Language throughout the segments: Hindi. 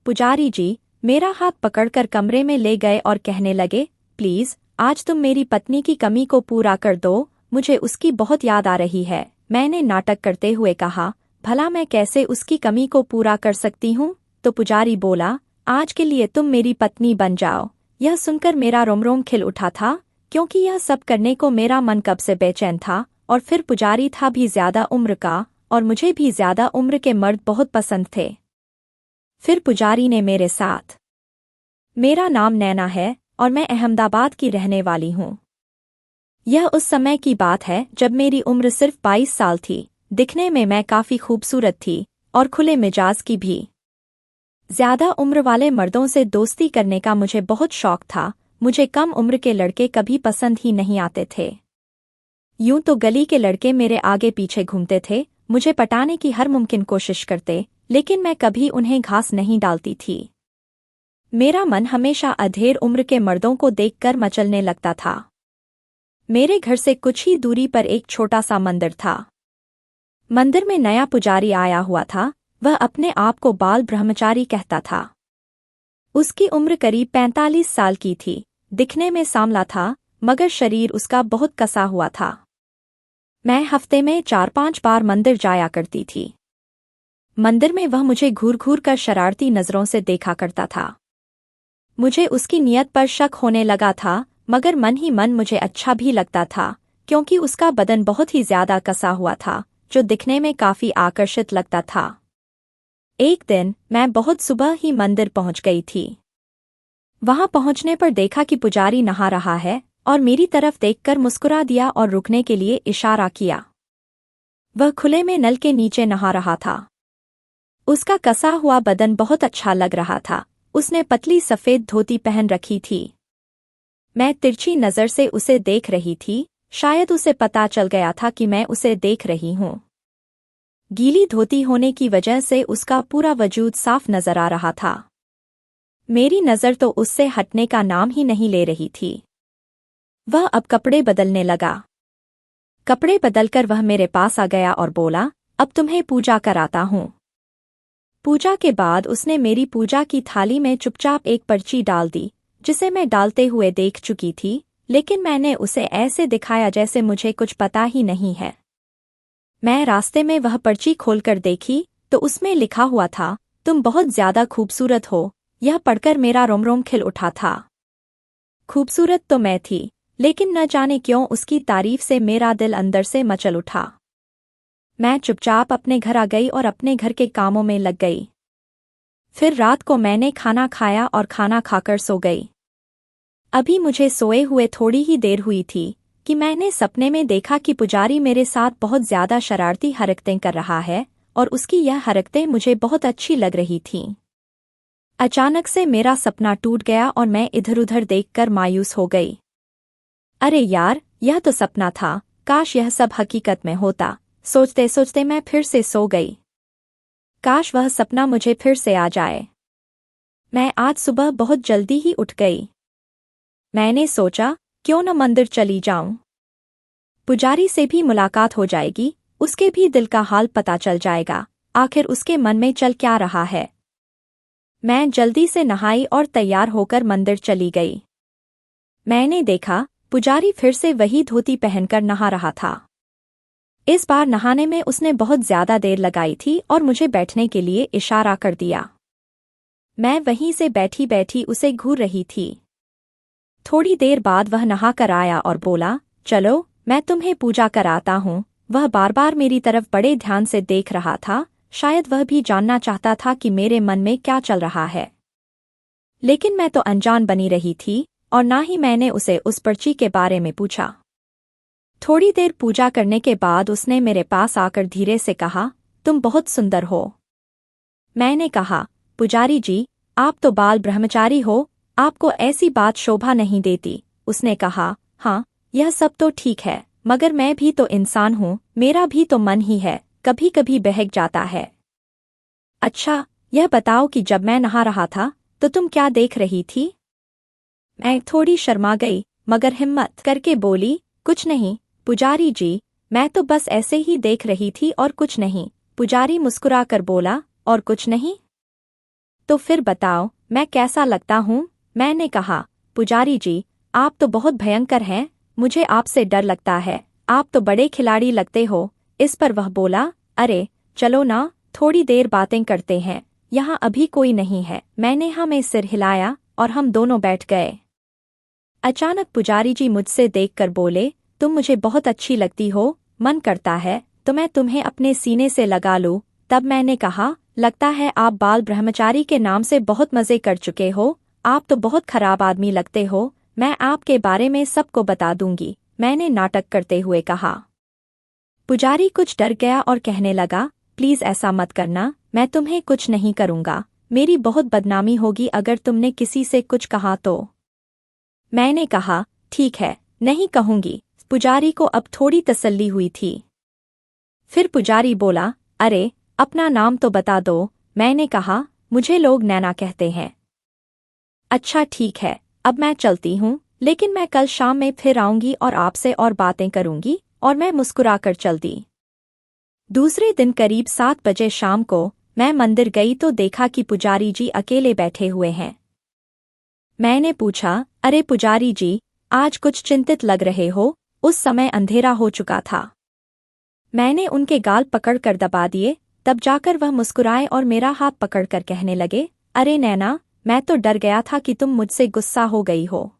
पुजारी जी मेरा हाथ पकड़कर कमरे में ले गए और कहने लगे, प्लीज आज तुम मेरी पत्नी की कमी को पूरा कर दो, मुझे उसकी बहुत याद आ रही है। मैंने नाटक करते हुए कहा, भला मैं कैसे उसकी कमी को पूरा कर सकती हूँ? तो पुजारी बोला, आज के लिए तुम मेरी पत्नी बन जाओ। यह सुनकर मेरा रोम खिल उठा था, क्योंकि यह सब करने को मेरा मन कब से बेचैन था। और फिर पुजारी था भी ज्यादा उम्र का, और मुझे भी ज्यादा उम्र के मर्द बहुत पसंद थे। फिर पुजारी ने मेरे साथ, मेरा नाम नैना है और मैं अहमदाबाद की रहने वाली हूँ। यह उस समय की बात है जब मेरी उम्र सिर्फ 22 साल थी। दिखने में मैं काफी खूबसूरत थी और खुले मिजाज की भी। ज्यादा उम्र वाले मर्दों से दोस्ती करने का मुझे बहुत शौक था। मुझे कम उम्र के लड़के कभी पसंद ही नहीं आते थे। यूं तो गली के लड़के मेरे आगे पीछे घूमते थे, मुझे पटाने की हर मुमकिन कोशिश करते, लेकिन मैं कभी उन्हें घास नहीं डालती थी। मेरा मन हमेशा अधेड़ उम्र के मर्दों को देखकर मचलने लगता था। मेरे घर से कुछ ही दूरी पर एक छोटा सा मंदिर था। मंदिर में नया पुजारी आया हुआ था। वह अपने आप को बाल ब्रह्मचारी कहता था। उसकी उम्र करीब 45 साल की थी। दिखने में सांवला था, मगर शरीर उसका बहुत कसा हुआ था। मैं हफ्ते में 4-5 बार मंदिर जाया करती थी। मंदिर में वह मुझे घूर घूर कर शरारती नजरों से देखा करता था। मुझे उसकी नीयत पर शक होने लगा था, मगर मन ही मन मुझे अच्छा भी लगता था, क्योंकि उसका बदन बहुत ही ज्यादा कसा हुआ था, जो दिखने में काफी आकर्षित लगता था। एक दिन मैं बहुत सुबह ही मंदिर पहुंच गई थी। वहां पहुंचने पर देखा कि पुजारी नहा रहा है और मेरी तरफ देखकर मुस्कुरा दिया और रुकने के लिए इशारा किया। वह खुले में नल के नीचे नहा रहा था। उसका कसा हुआ बदन बहुत अच्छा लग रहा था। उसने पतली सफेद धोती पहन रखी थी। मैं तिरछी नजर से उसे देख रही थी। शायद उसे पता चल गया था कि मैं उसे देख रही हूँ। गीली धोती होने की वजह से उसका पूरा वजूद साफ नजर आ रहा था। मेरी नजर तो उससे हटने का नाम ही नहीं ले रही थी। वह अब कपड़े बदलने लगा। कपड़े बदलकर वह मेरे पास आ गया और बोला, अब तुम्हें पूजा कराता हूँ। पूजा के बाद उसने मेरी पूजा की थाली में चुपचाप एक पर्ची डाल दी, जिसे मैं डालते हुए देख चुकी थी, लेकिन मैंने उसे ऐसे दिखाया जैसे मुझे कुछ पता ही नहीं है। मैं रास्ते में वह पर्ची खोलकर देखी तो उसमें लिखा हुआ था, तुम बहुत ज्यादा खूबसूरत हो। यह पढ़कर मेरा रोम खिल उठा था। खूबसूरत तो मैं थी, लेकिन न जाने क्यों उसकी तारीफ से मेरा दिल अंदर से मचल उठा। मैं चुपचाप अपने घर आ गई और अपने घर के कामों में लग गई। फिर रात को मैंने खाना खाया और खाना खाकर सो गई। अभी मुझे सोए हुए थोड़ी ही देर हुई थी कि मैंने सपने में देखा कि पुजारी मेरे साथ बहुत ज्यादा शरारती हरकतें कर रहा है और उसकी यह हरकतें मुझे बहुत अच्छी लग रही थीं। अचानक से मेरा सपना टूट गया और मैं इधर-उधर देखकर मायूस हो गई। अरे यार, यह तो सपना था, काश यह सब हकीकत में होता। सोचते सोचते मैं फिर से सो गई। काश वह सपना मुझे फिर से आ जाए। मैं आज सुबह बहुत जल्दी ही उठ गई। मैंने सोचा, क्यों न मंदिर चली जाऊं। पुजारी से भी मुलाकात हो जाएगी, उसके भी दिल का हाल पता चल जाएगा, आखिर उसके मन में चल क्या रहा है। मैं जल्दी से नहाई और तैयार होकर मंदिर चली गई। मैंने देखा, पुजारी फिर से वही धोती पहनकर नहा रहा था। इस बार नहाने में उसने बहुत ज्यादा देर लगाई थी और मुझे बैठने के लिए इशारा कर दिया। मैं वहीं से बैठी बैठी उसे घूर रही थी। थोड़ी देर बाद वह नहाकर आया और बोला, चलो मैं तुम्हें पूजा कराता हूँ। वह बार बार मेरी तरफ बड़े ध्यान से देख रहा था। शायद वह भी जानना चाहता था कि मेरे मन में क्या चल रहा है। लेकिन मैं तो अनजान बनी रही थी और ना ही मैंने उसे उस पर्ची के बारे में पूछा। थोड़ी देर पूजा करने के बाद उसने मेरे पास आकर धीरे से कहा, तुम बहुत सुंदर हो। मैंने कहा, पुजारी जी, आप तो बाल ब्रह्मचारी हो, आपको ऐसी बात शोभा नहीं देती। उसने कहा, हाँ, यह सब तो ठीक है, मगर मैं भी तो इंसान हूँ, मेरा भी तो मन ही है, कभी कभी बहक जाता है। अच्छा, यह बताओ कि जब मैं नहा रहा था तो तुम क्या देख रही थी? मैं थोड़ी शर्मा गई, मगर हिम्मत करके बोली, कुछ नहीं पुजारी जी, मैं तो बस ऐसे ही देख रही थी और कुछ नहीं। पुजारी मुस्कुराकर बोला, और कुछ नहीं? तो फिर बताओ मैं कैसा लगता हूँ? मैंने कहा, पुजारी जी, आप तो बहुत भयंकर हैं, मुझे आपसे डर लगता है, आप तो बड़े खिलाड़ी लगते हो। इस पर वह बोला, अरे चलो ना, थोड़ी देर बातें करते हैं, यहाँ अभी कोई नहीं है। मैंने हाँ में सिर हिलाया और हम दोनों बैठ गए। अचानक पुजारी जी मुझसे देखकर बोले, तुम मुझे बहुत अच्छी लगती हो, मन करता है तो मैं तुम्हें अपने सीने से लगा लूं। तब मैंने कहा, लगता है आप बाल ब्रह्मचारी के नाम से बहुत मजे कर चुके हो, आप तो बहुत खराब आदमी लगते हो, मैं आपके बारे में सबको बता दूंगी, मैंने नाटक करते हुए कहा। पुजारी कुछ डर गया और कहने लगा, प्लीज ऐसा मत करना, मैं तुम्हें कुछ नहीं करूंगा, मेरी बहुत बदनामी होगी अगर तुमने किसी से कुछ कहा तो। मैंने कहा, ठीक है, नहीं कहूंगी। पुजारी को अब थोड़ी तसल्ली हुई थी। फिर पुजारी बोला, अरे अपना नाम तो बता दो। मैंने कहा, मुझे लोग नैना कहते हैं। अच्छा ठीक है, अब मैं चलती हूँ, लेकिन मैं कल शाम में फिर आऊंगी और आपसे और बातें करूंगी। और मैं मुस्कुराकर चल दी। दूसरे दिन करीब 7 बजे शाम को मैं मंदिर गई तो देखा कि पुजारी जी अकेले बैठे हुए हैं। मैंने पूछा, अरे पुजारी जी, आज कुछ चिंतित लग रहे हो? उस समय अंधेरा हो चुका था। मैंने उनके गाल पकड़कर दबा दिए, तब जाकर वह मुस्कुराए और मेरा हाथ पकड़कर कहने लगे, अरे नैना, मैं तो डर गया था कि तुम मुझसे गुस्सा हो गई हो।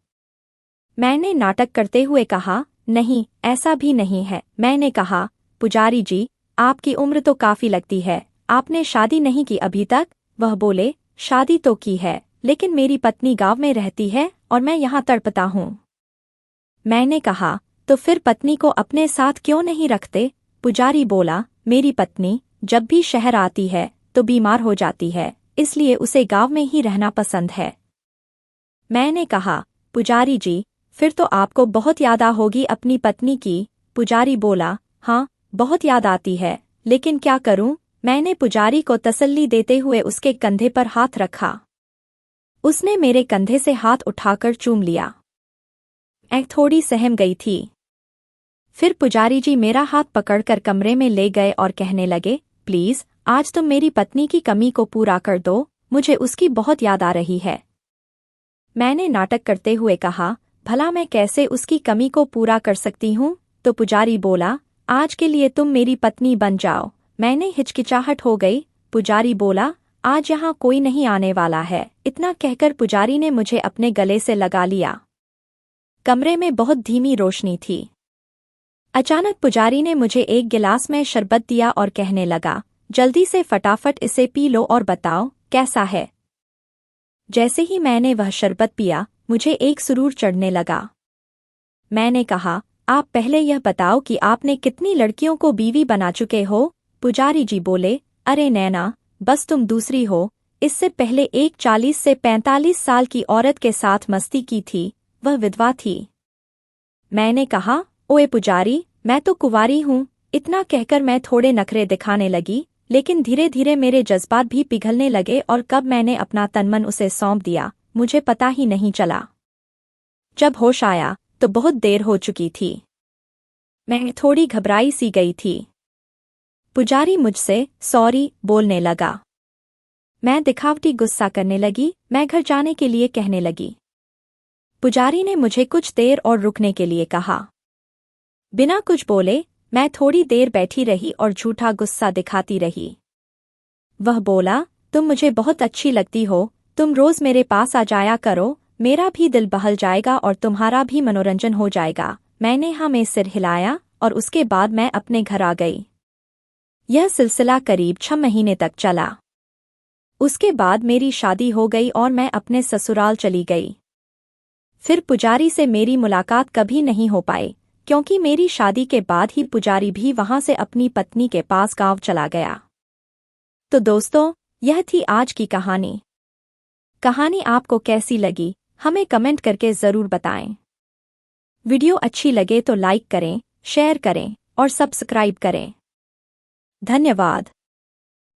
मैंने नाटक करते हुए कहा, नहीं, ऐसा भी नहीं है। मैंने कहा, पुजारी जी, आपकी उम्र तो काफी लगती है, आपने शादी नहीं की अभी तक? वह बोले, शादी तो की है, लेकिन मेरी पत्नी गांव में रहती है और मैं यहाँ तड़पता हूँ। मैंने कहा, तो फिर पत्नी को अपने साथ क्यों नहीं रखते? पुजारी बोला, मेरी पत्नी जब भी शहर आती है तो बीमार हो जाती है, इसलिए उसे गांव में ही रहना पसंद है। मैंने कहा, पुजारी जी, फिर तो आपको बहुत याद होगी अपनी पत्नी की। पुजारी बोला, हाँ, बहुत याद आती है, लेकिन क्या करूं? मैंने पुजारी को तसल्ली देते हुए उसके कंधे पर हाथ रखा। उसने मेरे कंधे से हाथ उठाकर चूम लिया। मैं थोड़ी सहम गई थी। फिर पुजारी जी मेरा हाथ पकड़कर कमरे में ले गए और कहने लगे, प्लीज, आज तुम मेरी पत्नी की कमी को पूरा कर दो, मुझे उसकी बहुत याद आ रही है। मैंने नाटक करते हुए कहा, भला मैं कैसे उसकी कमी को पूरा कर सकती हूँ? तो पुजारी बोला, आज के लिए तुम मेरी पत्नी बन जाओ। मैंने हिचकिचाहट हो गई। पुजारी बोला, आज यहाँ कोई नहीं आने वाला है। इतना कहकर पुजारी ने मुझे अपने गले से लगा लिया। कमरे में बहुत धीमी रोशनी थी। अचानक पुजारी ने मुझे एक गिलास में शरबत दिया और कहने लगा, जल्दी से फटाफट इसे पी लो और बताओ कैसा है। जैसे ही मैंने वह शरबत पिया, मुझे एक सुरूर चढ़ने लगा। मैंने कहा, आप पहले यह बताओ कि आपने कितनी लड़कियों को बीवी बना चुके हो? पुजारी जी बोले, अरे नैना, बस तुम दूसरी हो। इससे पहले एक 40 से 45 साल की औरत के साथ मस्ती की थी, वह विधवा थी। मैंने कहा, ओए पुजारी, मैं तो कुंवारी हूँ। इतना कहकर मैं थोड़े नखरे दिखाने लगी, लेकिन धीरे धीरे मेरे जज्बात भी पिघलने लगे और कब मैंने अपना तनमन उसे सौंप दिया, मुझे पता ही नहीं चला। जब होश आया तो बहुत देर हो चुकी थी। मैं थोड़ी घबराई सी गई थी। पुजारी मुझसे सॉरी बोलने लगा। मैं दिखावटी गुस्सा करने लगी। मैं घर जाने के लिए कहने लगी। पुजारी ने मुझे कुछ देर और रुकने के लिए कहा। बिना कुछ बोले मैं थोड़ी देर बैठी रही और झूठा गुस्सा दिखाती रही। वह बोला, तुम मुझे बहुत अच्छी लगती हो, तुम रोज मेरे पास आ जाया करो, मेरा भी दिल बहल जाएगा और तुम्हारा भी मनोरंजन हो जाएगा। मैंने हाँ में सिर हिलाया और उसके बाद मैं अपने घर आ गई। यह सिलसिला करीब 6 महीने तक चला। उसके बाद मेरी शादी हो गई और मैं अपने ससुराल चली गई। फिर पुजारी से मेरी मुलाकात कभी नहीं हो पाई, क्योंकि मेरी शादी के बाद ही पुजारी भी वहां से अपनी पत्नी के पास गांव चला गया। तो दोस्तों, यह थी आज की कहानी। कहानी आपको कैसी लगी, हमें कमेंट करके जरूर बताएं। वीडियो अच्छी लगे तो लाइक करें, शेयर करें और सब्सक्राइब करें। धन्यवाद।